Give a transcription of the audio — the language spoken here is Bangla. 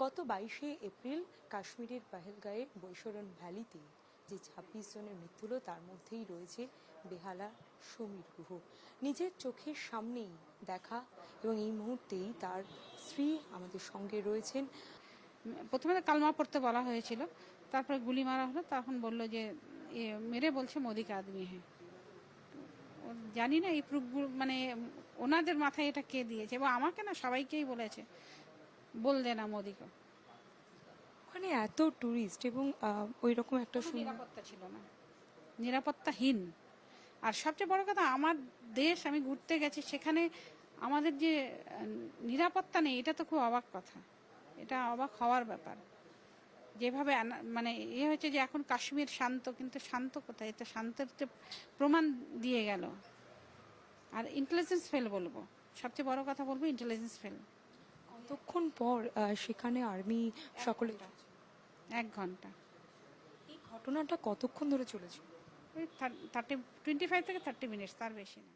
গত 22শে এপ্রিল কাশ্মীরের পেহেলগাঁওয়ে বৈশরণ ভ্যালিতে যে 26 জনের মৃত্যু হলো তার মধ্যেই রয়েছে বেহালা সমীর গুহ। নিজের চোখের সামনেই দেখা এবং এই মুহূর্তেই তার স্ত্রী আমাদের সঙ্গে রয়েছেন। প্রথমে কালমা পড়তে বলা হয়েছিল, তারপরে গুলি মারা হলো। তখন বললো যে মেরে বলছে মোদি কা আদমি হ্যাঁ। জানি না এই প্রুফগুলো মানে ওনাদের মাথায় এটা কে দিয়েছে, এবং আমাকে না সবাইকেই বলেছে বল দে না মোদিকে। ওখানে এত টুরিস্ট এবং ওই রকম একটা নিরাপত্তা ছিল না, নিরাপত্তাহীন। আর সবচেয়ে বড় কথা, আমার দেশ, আমি ঘুরতে গেছি, সেখানে আমাদের যে নিরাপত্তা নেই, এটা তো খুব অবাক কথা। এটা অবাক হওয়ার ব্যাপার। যেভাবে মানে হয়েছে যে এখন কাশ্মীর শান্ত, কিন্তু শান্ত কোথায়? এটা শান্তের প্রমাণ দিয়ে গেল। আর ইন্টেলিজেন্স ফেল বলবো, সবচেয়ে বড় কথা বলবো ইন্টেলিজেন্স ফেল। কতক্ষণ পর সেখানে আর্মি সকলে? 1 ঘন্টা। এই ঘটনাটা কতক্ষণ ধরে চলেছে? ওই 25 থেকে 30 মিনিট, তার বেশি না।